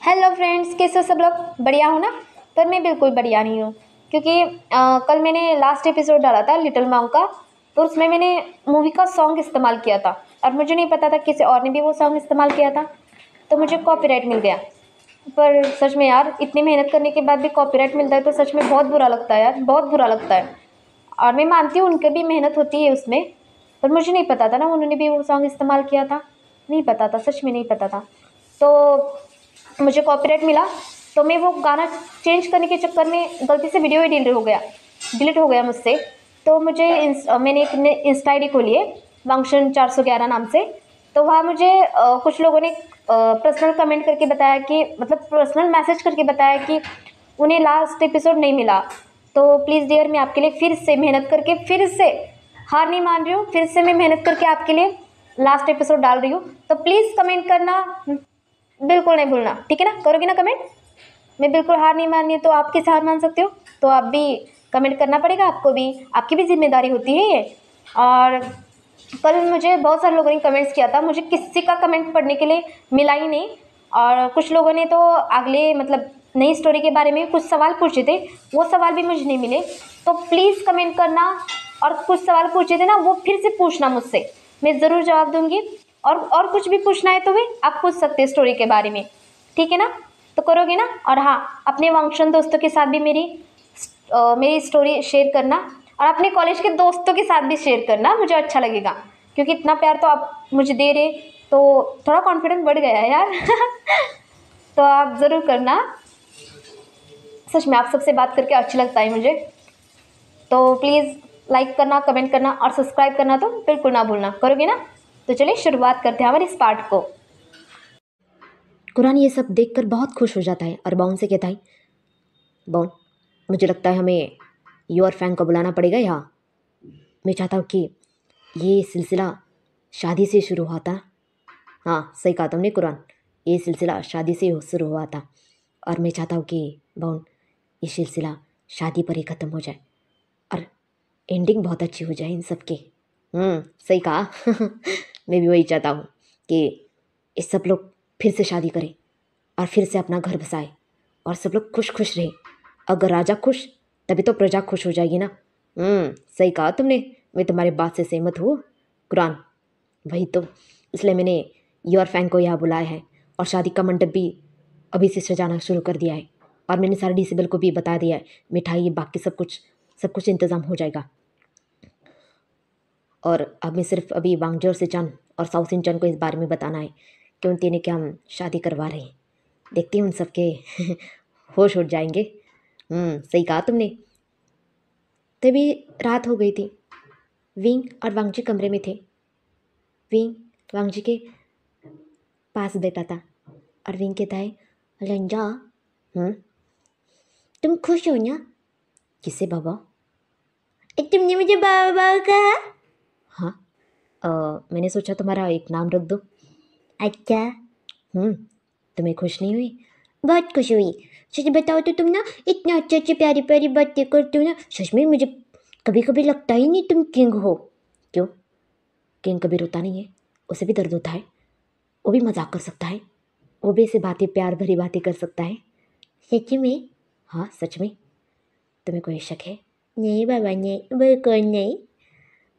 Hello friends, कैसे हो सब लोग? बढ़िया हो ना? पर मैं बिल्कुल बढ़िया नहीं हूँ क्योंकि कल मैंने लास्ट एपिसोड डाला था लिटिल मांग का। तो उसमें मैंने मूवी का सॉन्ग इस्तेमाल किया था और मुझे नहीं पता था किसी और ने भी वो सॉन्ग इस्तेमाल किया था, तो मुझे कॉपीराइट मिल गया। पर सच में यार, इतनी मेहनत करने के बाद भी कॉपीराइट मिलता है तो सच में बहुत बुरा लगता है यार, बहुत बुरा लगता है। और मैं मानती हूँ उनकी भी मेहनत होती है उसमें, पर मुझे नहीं पता था ना उन्होंने भी वो सॉन्ग इस्तेमाल किया था। नहीं पता था, सच में नहीं पता था। तो मुझे कॉपीराइट मिला, तो मैं वो गाना चेंज करने के चक्कर में गलती से वीडियो ही डिलीट हो गया मुझसे। तो मुझे मैंने एक इंस्टा आई डी खोली है, वांगशन 411 नाम से। तो वहाँ मुझे कुछ लोगों ने पर्सनल कमेंट करके बताया कि, मतलब पर्सनल मैसेज करके बताया कि उन्हें लास्ट एपिसोड नहीं मिला। तो प्लीज़ डियर, मैं आपके लिए फिर से मेहनत करके, फिर से हार नहीं मान रही हूँ, फिर से मैं मेहनत करके आपके लिए लास्ट एपिसोड डाल रही हूँ। तो प्लीज़ कमेंट करना बिल्कुल नहीं भूलना, ठीक है ना? करोगे ना कमेंट? मैं बिल्कुल हार नहीं माननी है, तो आप कैसे हार मान सकते हो? तो आप भी कमेंट करना पड़ेगा, आपको भी, आपकी भी जिम्मेदारी होती है ये। और कल मुझे बहुत सारे लोगों ने कमेंट्स किया था, मुझे किसी का कमेंट पढ़ने के लिए मिला ही नहीं। और कुछ लोगों ने तो अगले, मतलब नई स्टोरी के बारे में कुछ सवाल पूछे थे, वो सवाल भी मुझे नहीं मिले। तो प्लीज़ कमेंट करना, और कुछ सवाल पूछे थे ना, वो फिर से पूछना मुझसे, मैं ज़रूर जवाब दूंगी। और कुछ भी पूछना है तो भी आप पूछ सकते हैं स्टोरी के बारे में, ठीक है ना? तो करोगे ना? और हाँ, अपने वांगशन दोस्तों के साथ भी मेरी स्टोरी शेयर करना, और अपने कॉलेज के दोस्तों के साथ भी शेयर करना, मुझे अच्छा लगेगा। क्योंकि इतना प्यार तो आप मुझे दे रहे, तो थोड़ा कॉन्फिडेंस बढ़ गया है यार। तो आप ज़रूर करना। सच में आप सबसे बात करके अच्छा लगता है मुझे। तो प्लीज़ लाइक करना, कमेंट करना और सब्सक्राइब करना तो बिल्कुल ना भूलना। करोगे ना? तो चलिए शुरुआत करते हैं हमारे इस पार्ट को। कुरान ये सब देखकर बहुत खुश हो जाता है और बाउन से कहता है, बाउन, मुझे लगता है हमें योर फैंग को बुलाना पड़ेगा यहाँ। मैं चाहता हूँ कि ये सिलसिला शादी से शुरू हुआ था। हाँ, सही कहा तुमने कुरान, ये सिलसिला शादी से शुरू हुआ था। और मैं चाहता हूँ कि बाउन, ये सिलसिला शादी पर ही ख़त्म हो जाए और एंडिंग बहुत अच्छी हो जाए इन सब की। सही कहा। मैं भी वही चाहता हूँ कि ये सब लोग फिर से शादी करें और फिर से अपना घर बसाए और सब लोग खुश खुश रहे। अगर राजा खुश, तभी तो प्रजा खुश हो जाएगी ना। सही कहा तुमने, मैं तुम्हारी बात से सहमत हूँ कुरान। वही तो, इसलिए मैंने योर फैंग को यहाँ बुलाया है और शादी का मंडप भी अभी से सजाना शुरू कर दिया है। और मैंने सारे डिसेबल को भी बता दिया है, मिठाई बाकी सब कुछ इंतज़ाम हो जाएगा। और अब मैं सिर्फ अभी वांगजोर से चंद और साउथ सिंचन को इस बारे में बताना है कि उन तीनों के हम शादी करवा रहे हैं। देखती हूँ उन सबके होश उड़ जाएंगे। सही कहा तुमने। तभी रात हो गई थी। विंग और वांगजी कमरे में थे। विंग वांगजी के पास बैठा था और विंग कहता है, लंजा, तुम खुश हो ना? किससे बाबा? तुमने मुझे बाबा कहा। हाँ, मैंने सोचा तुम्हारा एक नाम रख दो। अच्छा। तुम्हें खुश नहीं हुई? बहुत खुश हुई। सच बताओ तो तुम ना इतना अच्छे अच्छे प्यारी प्यारी बातें करती हो ना, सच में मुझे कभी कभी लगता ही नहीं तुम किंग हो। क्यों? किंग कभी रोता नहीं है, उसे भी दर्द होता है, वो भी मजाक कर सकता है, वो भी ऐसे बातें, प्यार भरी बातें कर सकता है। सच में? हाँ सच में। तुम्हें कोई शक है? नहीं बाबा, नहीं, बिल्कुल नहीं।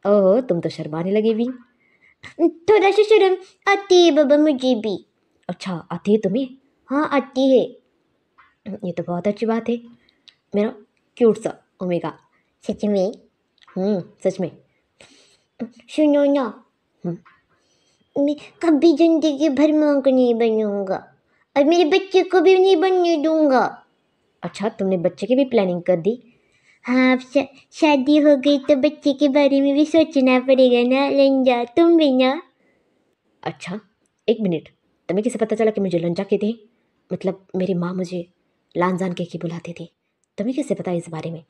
ओह, तुम तो शर्माने लगी भी। थोड़ा सा शर्म आती है बाबा मुझे भी। अच्छा, आती है तुम्हें? हाँ आती है। ये तो बहुत अच्छी बात है, मेरा क्यूट सा ओमेगा। सच में? सच में। सुनो ना, मैं कभी जिंदगी भर मांग नहीं बनूंगा और मेरे बच्चे को भी नहीं बनने दूंगा। अच्छा, तुमने बच्चे की भी प्लानिंग कर दी? हाँ, अब शादी हो गई तो बच्चे के बारे में भी सोचना पड़ेगा ना लंजा, तुम भी ना। अच्छा, एक मिनट, तुम्हें कैसे पता चला कि मुझे लंजा कहते हैं? मतलब मेरी माँ मुझे लानजान कह के बुलाते थे, तुम्हें कैसे पता इस बारे में?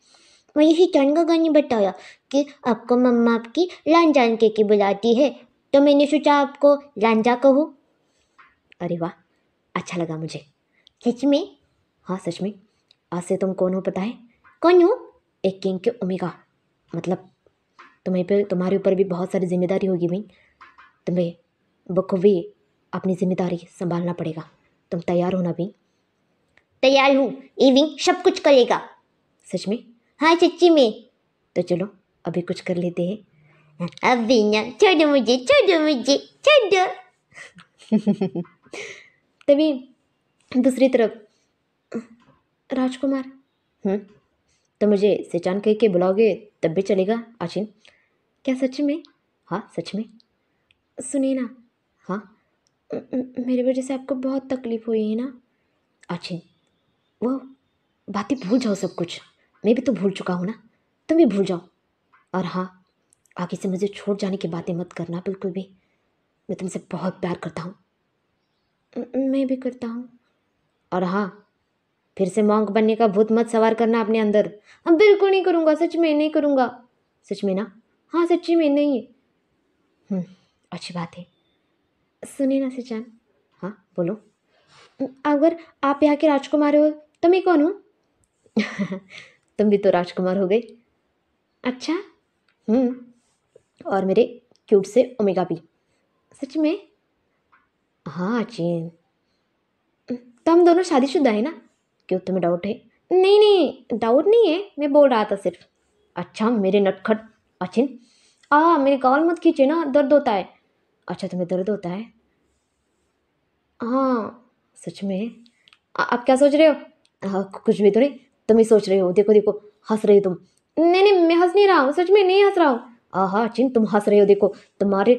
वही हिटान गागा ने बताया कि आपको मम्मा आपकी लानजान कह के बुलाती है, तो मैंने सोचा आपको लांजा कहूँ। अरे वाह, अच्छा लगा मुझे। सच में? हाँ सच में। आज से तुम कौन हो पता है? कौन हो? एक किंग के ओमेगा। मतलब तुम्हारे ऊपर भी बहुत सारी जिम्मेदारी होगी भाई। तुम्हें बखूबी अपनी जिम्मेदारी संभालना पड़ेगा। तुम तैयार हो ना भी? तैयार हूँ, ये विंग सब कुछ करेगा। सच में? हाँ सच्ची में। तो चलो अभी कुछ कर लेते हैं। अभी ना, छोड़ो मुझे, छोड़ो मुझे, छोड़ो। तभी दूसरी तरफ राजकुमार, तो मुझे सेचान कह के बुलाओगे तब भी चलेगा आचिन? क्या सच में? हाँ सच में। सुनिए ना, हाँ मेरी वजह से आपको बहुत तकलीफ हुई है ना आचिन? वो बातें भूल जाओ सब कुछ, मैं भी तो भूल चुका हूँ ना, तुम भी भूल जाओ। और हाँ, आगे से मुझे छोड़ जाने की बातें मत करना बिल्कुल भी। मैं तुमसे बहुत प्यार करता हूँ। मैं भी करता हूँ। और हाँ, फिर से मॉन्क बनने का भूत मत सवार करना अपने अंदर। हम बिल्कुल नहीं करूँगा, सच में नहीं करूँगा। सच में ना? हाँ सच्ची में नहीं। अच्छी बात है। सुनिए ना सिचान, हाँ बोलो। अगर आप यहाँ के राजकुमार हो तो मैं कौन हूँ? तुम भी तो राजकुमार हो गए। अच्छा। और मेरे क्यूट से ओमेगा भी। सच में? हाँ चीन, तो हम दोनों शादीशुदा है ना? क्यों, तुम्हें डाउट है? नहीं नहीं, डाउट नहीं है, मैं बोल रहा था सिर्फ। अच्छा मेरे नटखट अचिन, मेरे गाल मत खींचे ना, दर्द होता है। अच्छा तुम्हें दर्द होता है? हाँ सच में? आप क्या सोच रहे हो? कुछ भी तो नहीं, तुम ही सोच रहे हो। देखो देखो, हंस रही हो तुम। नहीं नहीं, मैं हंस नहीं रहा हूँ, सच में नहीं हंस रहा हूँ। हाँ चिन, तुम हंस रहे हो। देखो तुम्हारे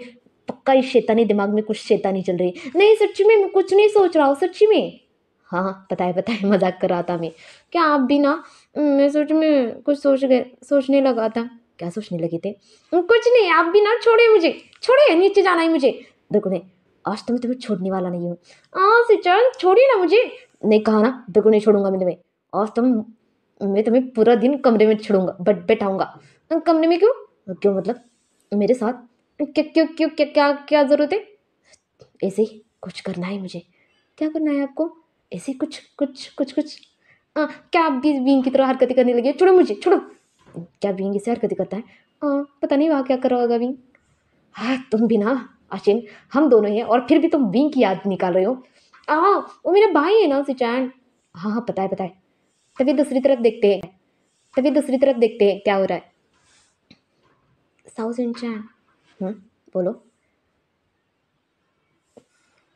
पक्का इस शैतानी दिमाग में कुछ शैतानी चल रही है। नहीं सच्ची में मैं कुछ नहीं सोच रहा हूँ, सच्ची में। हाँ हाँ पता है, मजाक कर रहा था मैं। क्या आप भी ना, मैं सच में कुछ सोचने लगा था। क्या सोचने लगे थे? कुछ नहीं, आप भी ना, छोड़िए मुझे, छोड़िए, नीचे जाना है मुझे। देखो नहीं, आज तो मैं तुम्हें छोड़ने वाला नहीं हूँ। सिचन छोड़िए ना मुझे। नहीं कहा ना, बिल्कुल नहीं छोड़ूंगा मैं तुम्हें। आज मैं तुम्हें पूरा दिन कमरे में छोड़ूंगा, बैठाऊंगा। कमरे में क्यों? क्यों मतलब मेरे साथ? क्यों क्यों क्यों, क्या क्या क्या जरूरत है? ऐसे ही कुछ करना है मुझे। क्या करना है आपको? ऐसे कुछ कुछ कुछ कुछ क्या आप भी बींग की तरह हरकतें करने लगे? छोड़ो मुझे, छोड़ो। क्या बींग ऐसे हरकतें करता है? पता नहीं वहाँ क्या कर रहा होगा बींग। हाँ तुम भी ना आशिन, हम दोनों हैं और फिर भी तुम बींग की याद निकाल रहे हो। वो मेरा भाई है ना सिचान। हाँ हाँ पता है। तभी दूसरी तरफ देखते हैं, क्या हो रहा है। साउ सिंचान, बोलो।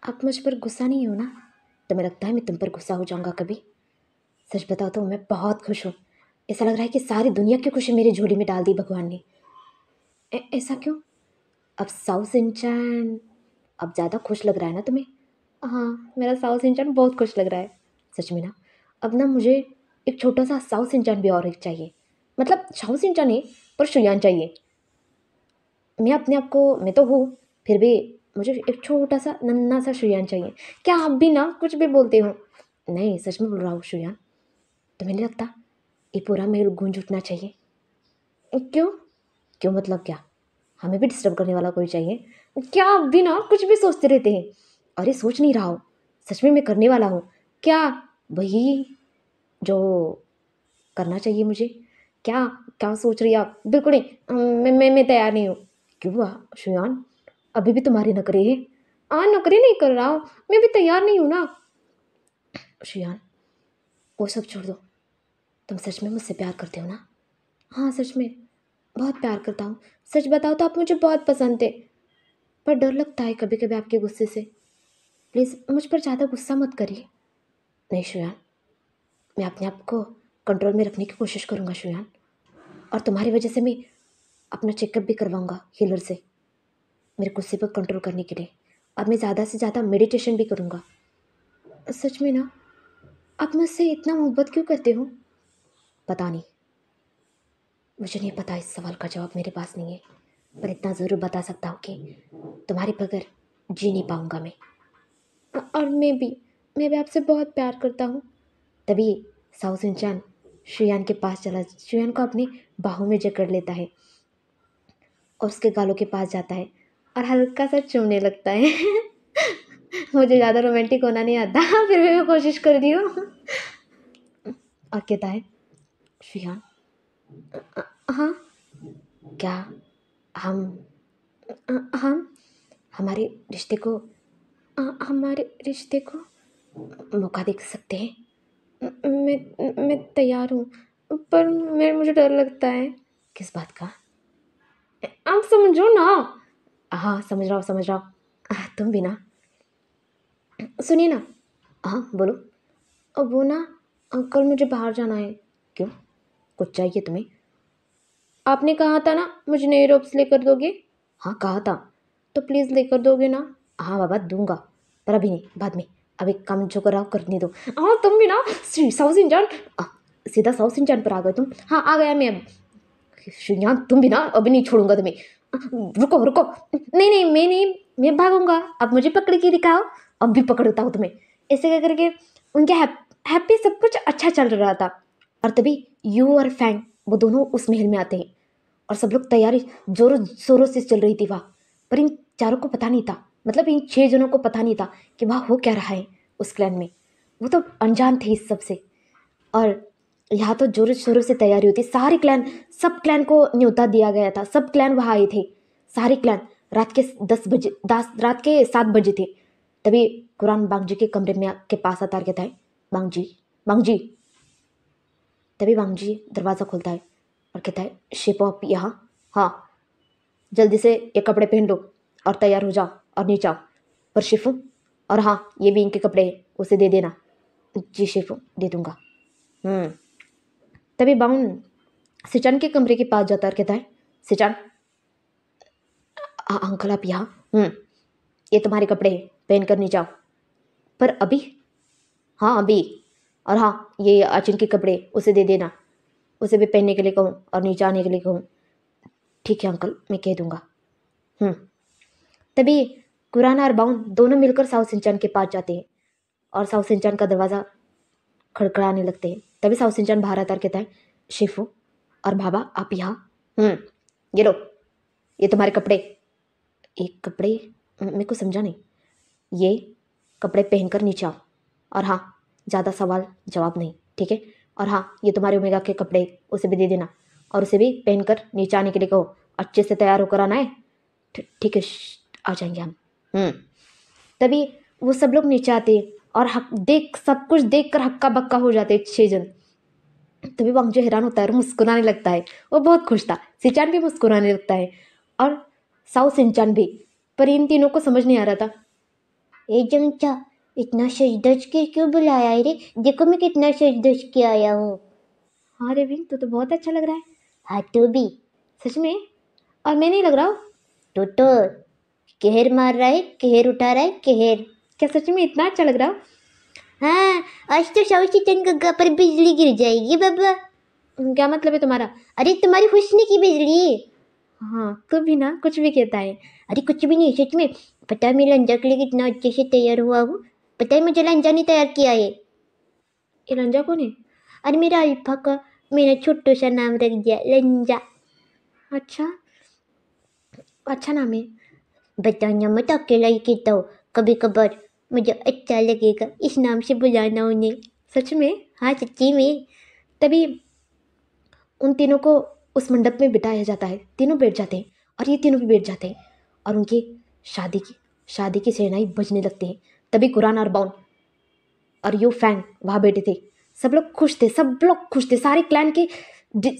आप मुझ पर गुस्सा नहीं हो ना? तुम्हें लगता है मैं तुम पर गुस्सा हो जाऊंगा कभी? सच बताओ तो मैं बहुत खुश हूँ। ऐसा लग रहा है कि सारी दुनिया की खुशी मेरी झोली में डाल दी भगवान ने। ऐसा क्यों? अब साउ सिंचान, अब ज़्यादा खुश लग रहा है ना तुम्हें? हाँ मेरा साउ सिंचान बहुत खुश लग रहा है। सच में ना? अब ना मुझे एक छोटा सा साउ सिंचान भी और एक चाहिए। मतलब साउ सिंचान नहीं, पर शुयान चाहिए। मैं अपने आप को, मैं तो हूँ, फिर भी मुझे एक छोटा सा नन्ना सा शुयान चाहिए। क्या आप भी ना कुछ भी बोलते हो? नहीं सच में बोल रहा हूँ शुयान, तुम्हें नहीं लगता ये पूरा महल गूंज उठना चाहिए? क्यों? क्यों मतलब क्या? हमें भी डिस्टर्ब करने वाला कोई चाहिए। क्या आप भी ना कुछ भी सोचते रहते हैं? अरे सोच नहीं रहा हूँ, सच में मैं करने वाला हूँ। क्या? वही जो करना चाहिए मुझे। क्या? क्या सोच रही है आप? बिल्कुल नहीं, मैं तैयार नहीं हूँ। क्यों हुआ शुयान, अभी भी तुम्हारे नखरे हैं? नखरे नहीं कर रहा हूँ, मैं भी तैयार नहीं हूँ ना। शुयान वो सब छोड़ दो, तुम सच में मुझसे प्यार करते हो ना? हाँ सच में बहुत प्यार करता हूँ। सच बताओ तो आप मुझे बहुत पसंद थे, पर डर लगता है कभी कभी आपके गुस्से से। प्लीज़ मुझ पर ज़्यादा गुस्सा मत करिए। नहीं शुयान, मैं अपने आप को कंट्रोल में रखने की कोशिश करूँगा शुयान। और तुम्हारी वजह से मैं अपना चेकअप भी करवाऊँगा हीलर से, मेरे गुस्से पर कंट्रोल करने के लिए। और मैं ज़्यादा से ज़्यादा मेडिटेशन भी करूँगा। सच में ना? आप मुझसे इतना मोहब्बत क्यों करते हो? पता नहीं, मुझे नहीं पता, इस सवाल का जवाब मेरे पास नहीं है। पर इतना ज़रूर बता सकता हूँ कि तुम्हारे बगैर जी नहीं पाऊँगा मैं। और मैं भी आपसे बहुत प्यार करता हूँ। तभी साउ सिंचान शुयान के पास चला, शुयान को अपनी बाहों में जकड़ लेता है और उसके गालों के पास जाता है और हल्का सा चूमने लगता है। मुझे ज़्यादा रोमांटिक होना नहीं आता, फिर भी मैं कोशिश कर रही हूँ। और कहता है शुयान, हाँ क्या हम हम हमारे रिश्ते को, हमारे रिश्ते को मौका दे सकते हैं? मैं तैयार हूँ, पर मुझे डर लगता है। किस बात का? आप समझो ना। हाँ समझ रहा हूँ। तुम भी ना। सुनिए ना, हाँ बोलो। अब वो ना कल मुझे बाहर जाना है। क्यों, कुछ चाहिए तुम्हें? आपने कहा था ना मुझे नए रोब्स लेकर दोगे, हाँ कहा था। तो प्लीज़ लेकर दोगे ना। हाँ बाबा दूंगा, पर अभी नहीं, बाद में। अब एक काम जो कराओ करने दो। हाँ तुम भी ना, साउथ इंडियन। आ, सीधा साउथ इंडियन पर आ गए तुम। हाँ आ गया मैं अब। श्रीयान तुम भी ना, अभी नहीं छोड़ूंगा तुम्हें। रुको रुको। नहीं मैं नहीं, मैं भागूंगा। अब मुझे पकड़ के दिखाओ। अब भी पकड़ता हूँ तुम्हें। ऐसे कर करके उनके हैप्पी सब कुछ अच्छा चल रहा था। और तभी यू और फैंग वो दोनों उस महल में आते हैं, और सब लोग तैयारी जोरों शोरों से चल रही थी वहाँ। पर इन चारों को पता नहीं था, मतलब इन 6 जनों को पता नहीं था कि वहाँ हो क्या रहा है उस क्लैन में। वो तो अनजान थे इस सब से। और यहाँ तो जोरों शोरों से तैयारी होती, सारे क्लैन, सब क्लैन को न्योता दिया गया था, सब क्लैन वहाँ आए थे। सारे क्लैन रात के 10 बजे, रात के 7 बजे थे। तभी कुरान बांगजी के कमरे में के पास आता और कहता है, बांगजी बांगजी। तभी बांगजी दरवाज़ा खोलता है और कहता है, शेपो आप यहाँ? हाँ, जल्दी से ये कपड़े पहन लो और तैयार हो जाओ और नीचे आओ। पर शिफू, और हाँ ये भी इनके कपड़े हैं, उसे दे देना। जी शिफू दे दूंगा। तभी बाउन सिचान के कमरे के पास जाता और कहता है, सिचान अंकल आप यहाँ? ये तुम्हारे कपड़े पहन कर नीचे आओ। पर अभी? हाँ अभी। और हाँ ये अचिन के कपड़े उसे दे देना, उसे भी पहनने के लिए कहूँ और नीचे आने के लिए कहूँ। ठीक है अंकल, मैं कह दूंगा। तभी कुरान और बाउन दोनों मिलकर साउथ सिंचान के पास जाते हैं और साउथ सिंचान का दरवाज़ा खड़खड़ाने लगते हैं। तभी साउथ सिंचान बाहर आता कहता है, शिफू और बाबा आप यहाँ? ये लो, ये तुम्हारे कपड़े। एक कपड़े? मेरे को समझा नहीं। ये कपड़े पहनकर नीचे आओ, और हाँ ज़्यादा सवाल जवाब नहीं, ठीक है? और हाँ ये तुम्हारे ओमेगा के कपड़े, उसे भी दे देना और उसे भी पहनकर नीचे आने के लिए कहो। अच्छे से तैयार होकर आना है। ठीक है, आ जाएंगे हम। तभी वो सब लोग नीचे आते और सब कुछ देख कर हक्का बक्का हो जाते 6 जन। तभी वांगजू हैरान होता है और मुस्कुराने लगता है। वो बहुत खुश था। सिंचान भी मुस्कुराने लगता है और साउ सिंचान भी। पर इन तीनों को समझ नहीं आ रहा था। ए जंचा, इतना सज धज के क्यों बुलाया है रे? देखो मैं कितना सज धज के आया हूँ। हाँ रेविंग, तो बहुत अच्छा लग रहा है। हाँ तू भी। सच में? और मैं नहीं लग रहा हूँ? तो कहर मार रहा है, कहर उठा रहा है, कहर। क्या सच में इतना अच्छा लग रहा हूँ? हाँ, आज तो साउथ सिंचान गग्गा पर बिजली गिर जाएगी बाबा। क्या मतलब है तुम्हारा? अरे तुम्हारी हुस्न की बिजली। हाँ तू भी ना कुछ भी कहता है। अरे कुछ भी नहीं, सच में। पता है मैं लंजा के लिए कितना अच्छे से तैयार हुआ हूँ? पता है मुझे लंजा ने तैयार किया है। ये लंजा कौन है? अरे मेरा अल्फा का मेरा छोटू सा नाम रख दिया, लंजा। अच्छा, अच्छा नाम है। बताना मत, अकेला ही कहता हूँ कभी कभार, मुझे अच्छा लगेगा इस नाम से बुलाना उन्हें। सच में? हाँ सच्ची में। तभी उन तीनों को उस मंडप में बिठाया जाता है। तीनों बैठ जाते हैं और ये तीनों भी बैठ जाते हैं और उनकी शादी की शहनाई बजने लगती है। तभी कुरान और बाउन और यू फैंग वहाँ बैठे थे। सब लोग खुश थे, सब लोग खुश थे। सारे क्लैन के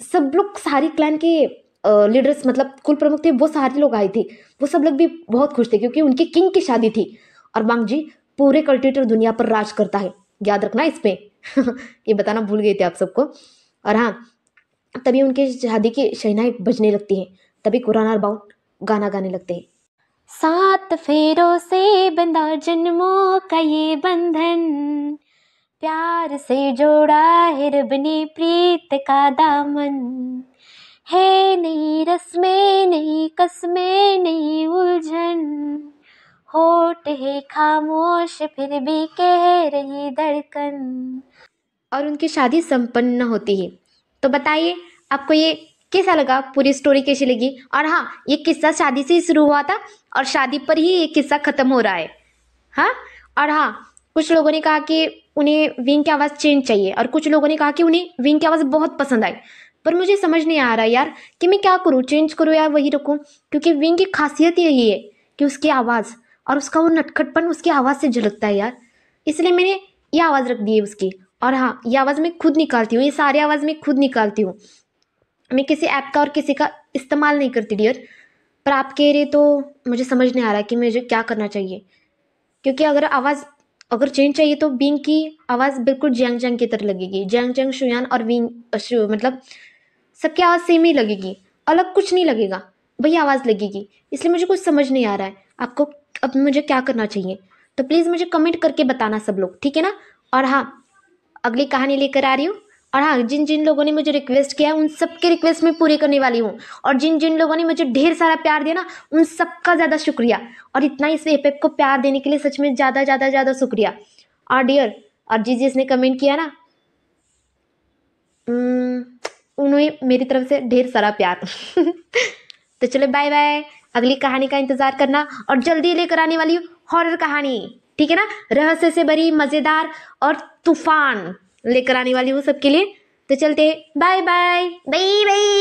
सब लोग, सारी क्लैन के लीडर्स, मतलब कुल प्रमुख थे, वो सारे लोग आए थे। वो सब लोग भी बहुत खुश थे क्योंकि उनके किंग की शादी थी। और बांग जी पूरे कल्टिवेटर दुनिया पर राज करता है, याद रखना इस पे। ये बताना भूल गए थे आप सबको। और हाँ, तभी उनके शादी की शहनाई बजने लगती हैं। तभी कुरान और बाउन गाना गाने लगते हैं। 7 फेरों से बंधा जन्मों का ये बंधन, प्यार से जोड़ा है रब ने प्रीत का दामन, है नहीं रस्में नहीं कसमें नहीं उलझन, होठ है खामोश फिर भी कह रही धड़कन। और उनकी शादी संपन्न होती है। तो बताइए आपको ये कैसा लगा, पूरी स्टोरी कैसी लगी? और हाँ, ये किस्सा शादी से शुरू हुआ था और शादी पर ही ये किस्सा खत्म हो रहा है। हाँ, और हाँ, कुछ लोगों ने कहा कि उन्हें विंग की आवाज़ चेंज चाहिए और कुछ लोगों ने कहा कि उन्हें विंग की आवाज़ बहुत पसंद आई। पर मुझे समझ नहीं आ रहा यार कि मैं क्या करूँ, चेंज करूँ या वही रखूँ? क्योंकि विंग की खासियत यही है कि उसकी आवाज़ और उसका वो नटखटपन उसकी आवाज़ से झलकता है यार। इसलिए मैंने ये आवाज़ रख दी है उसकी। और हाँ, ये आवाज़ मैं खुद निकालती हूँ, ये सारी आवाज़ मैं खुद निकालती हूँ। मैं किसी ऐप का और किसी का इस्तेमाल नहीं करती डियर। पर आप कह रहे तो मुझे समझ नहीं आ रहा कि मुझे क्या करना चाहिए, क्योंकि अगर चेंज चाहिए तो बिंग की आवाज़ बिल्कुल जैंग जैंग की तरह लगेगी। जैंग जैंग शुयान और बिंग मतलब सबकी आवाज़ सेम ही लगेगी, अलग कुछ नहीं लगेगा, वही आवाज़ लगेगी। इसलिए मुझे कुछ समझ नहीं आ रहा है आपको अब मुझे क्या करना चाहिए। तो प्लीज़ मुझे कमेंट करके बताना सब लोग, ठीक है ना। और हाँ, अगली कहानी लेकर आ रही हूँ। और हाँ, जिन जिन लोगों ने मुझे रिक्वेस्ट किया उन सबके रिक्वेस्ट मैं पूरी करने वाली हूँ। और जिन जिन लोगों ने मुझे ढेर सारा प्यार दिया ना, उन सबका ज़्यादा शुक्रिया। और इतना इस एपेप को प्यार देने के लिए सच में ज़्यादा ज़्यादा ज़्यादा शुक्रिया। और डियर, और जिसने कमेंट किया ना, उन्हें मेरी तरफ से ढेर सारा प्यार। तो चलो बाय बाय, अगली कहानी का इंतजार करना और जल्दी लेकर आने वाली हूँ हॉरर कहानी, ठीक है ना। रहस्य से भरी, मजेदार और तूफान लेकर आने वाली हूँ सबके लिए। तो चलते, बाय बाय बाय बाय।